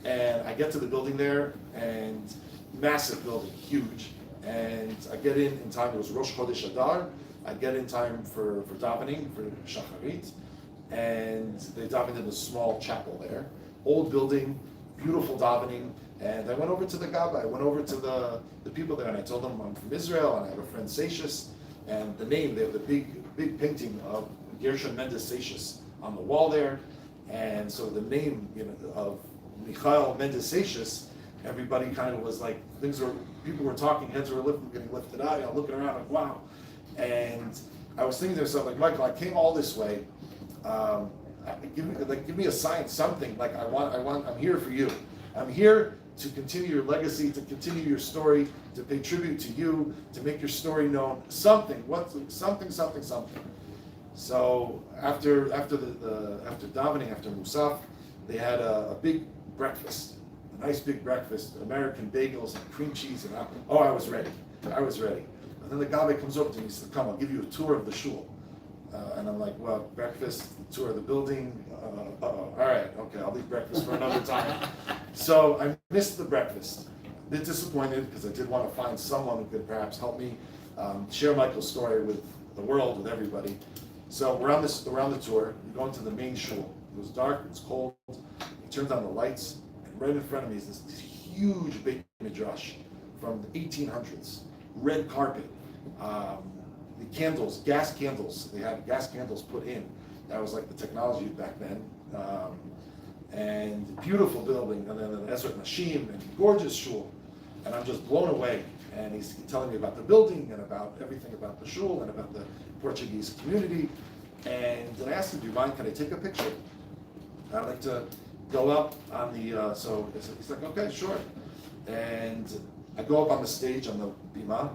And I get to the building there, and massive building, huge. And I get in time. It was Rosh Chodesh Adar. I get in time for davening, for Shacharit, and they davened in a small chapel there. Old building, beautiful davening, and I went over to the Gaba. I went over to the people there, and I told them I'm from Israel, and I have a friend Seixas, and the name, they have the big painting of Mendes Seixas on the wall there, and so the name of Mendes Seixas, everybody kind of was like, people were talking, heads were getting lifted out, looking around like, wow. And I was thinking to myself, like, Michael, I came all this way. Give me a sign, something. Like I'm here for you. I'm here to continue your legacy, to continue your story, to pay tribute to you, to make your story known. Something. Something. So after davening, after Musaf, they had a big breakfast, a nice big breakfast, American bagels and cream cheese and apple. Oh, I was ready. And then the Gabe comes over to me and says, come, I'll give you a tour of the shul. And I'm like, well, breakfast, tour of the building, all right, okay, I'll leave breakfast for another time. So I missed the breakfast. A bit disappointed, because I did want to find someone who could perhaps help me share Michael's story with the world, with everybody. So we're on the tour, we go into the main shul. It was dark, it was cold, he turns on the lights, and right in front of me is this huge Beit Midrash from the 1800s, red carpet. The candles, gas candles, they had gas candles put in. That was like the technology back then. And beautiful building, and then an Ezra Nashim, and gorgeous shul. And I'm just blown away. And he's telling me about the building, and about everything about the shul, and about the Portuguese community. And I asked him, do you mind, can I take a picture? I'd like to go up on the, so he's like, okay, sure. And I go up on the stage, on the bima,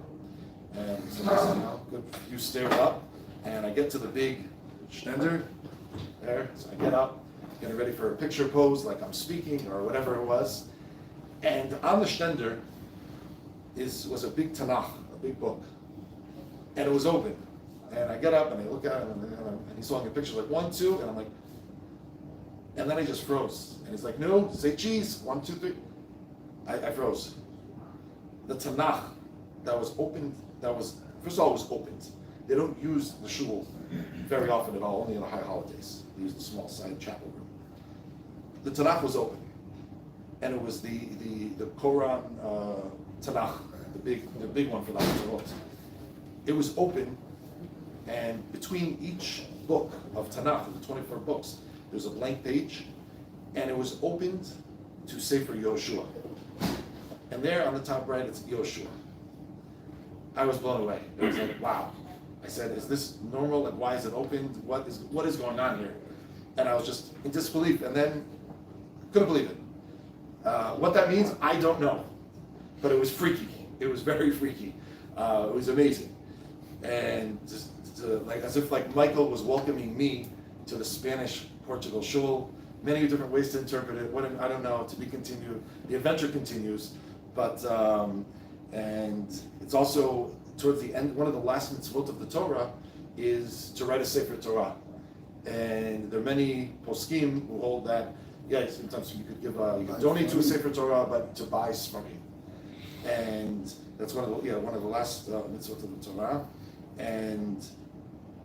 and so good few stairs up, and I get to the big stender there. So I get up, getting ready for a picture pose, like I'm speaking or whatever it was. And on the stender was a big Tanakh, a big book, and it was open. And I get up and I look at it, and he's holding a picture like 1, 2, and I'm like, and then I just froze. And he's like, no, say cheese, 1, 2, 3. I froze. The Tanakh that was opened. First of all, it was opened. They don't use the shul very often at all, only on the high holidays. They use the small side chapel room. The Tanakh was open, and it was the Quran Tanakh, the big one for the Haftarot. It was open, and between each book of Tanakh, the 24 books, there's a blank page, and it was opened to Sefer Yoshua. And there on the top right, it's Yoshua. I was blown away. It was like, wow. I said, is this normal? Like, why is it opened? What is going on here? And I was just in disbelief, and then couldn't believe it. What that means, I don't know. But it was freaky. It was very freaky. It was amazing. And just like as if like Michael was welcoming me to the Spanish-Portugal shul. Many different ways to interpret it. I don't know, to be continued. The adventure continues. But and it's also towards the end, one of the last mitzvot of the Torah is to write a Sefer Torah. And there are many poskim who hold that, yeah, sometimes you could donate to a Sefer Torah, but to buy Sfarim. And that's one of the last mitzvot of the Torah. And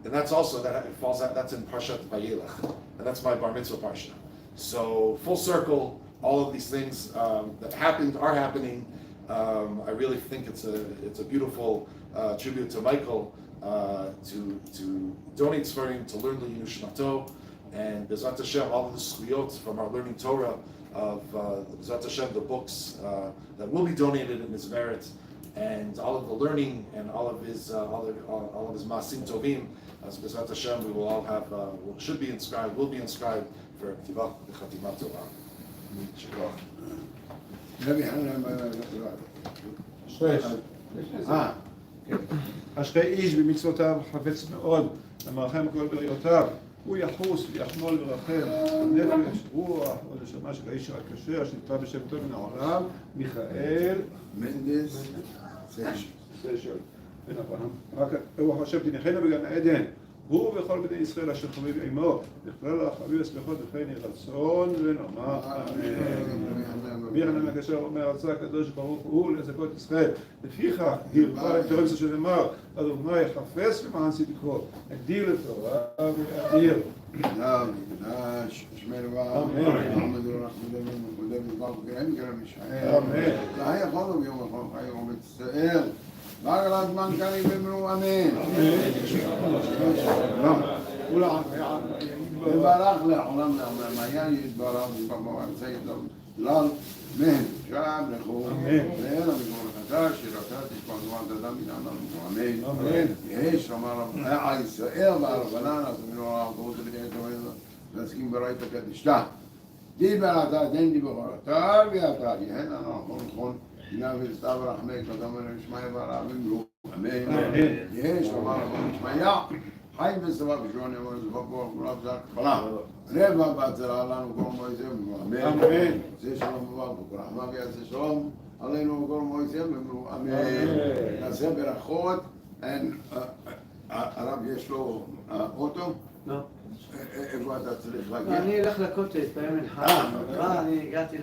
that's also, that it falls out, that's in Parshat Vayelech. And that's my Bar Mitzvah Parsha. So full circle, all of these things that happened are happening. I really think it's a beautiful tribute to Michael to donate Sfarim, to learn the Shnato, and Bezrat Hashem, all of the Zchuyot from our learning Torah of Bezrat Hashem, the books that will be donated in his merit, and all of the learning and all of his Masim Tovim, as Bezrat Hashem, we will all have, should be inscribed, will be inscribed for Ktivah Chatimah Torah. אשרי איש במצוותיו חפץ מאוד, למרחם כל בריאותיו, הוא יחוס ויחמול ורחם, נפש, רוח, ונשמה של האיש הכשר, שנקרא בשם טוב מן העולם, מיכאל, מנדס, סיישל, בן אברהם. רק רוח השם תניחנו בגן עדן, הוא וכל בני ישראל אשר חביב עמו, בכלל החביב הסליחות וכן יהי רצון ונאמר אמן. מי חנן הקשר אומר רצה הקדוש ברוך הוא לזכות ישראל, לפיכך גירבה את תורם שנאמר, הדוגמה יחפש למען צדקו, הגדיר לתורה ויאדיר. שמי רבה, עמד ורחמד ומודה בזמן וגרם גרם ישער. זה יכולנו ביום אחד חיים ומצטער. רק הזמן קרים ואמרו אמן. וברך לעולם מעיין יתברך ובמועד סיידום לal מן שם לכו ואין המגמור החדש שרצה תשמע דבר אדם מן העולם אמן. יש אמר ישראל והרבנן אז אמרו העבוד לבני תומד להסכים ברית הקדשתה דיבר אתה דין דיבר אתה ואתה יהן נכון הנה וסתיו רחמק אדם ונשמע יברא ואמרו אמן. יש אמר רבן נשמע חי וסבב שרון יאמר זבבו כולם זר כפלה רבע בהצלה לנו כל מויסם אמן. זה שלום ובבו כרחמה ויעשה שלום עלינו וכל מויסם אמרו אמן. נעשה ברכות. הרב יש לו אוטו? לא. איפה אתה צריך להגיע? אני אלך לכותל, פעם מנחה. אני הגעתי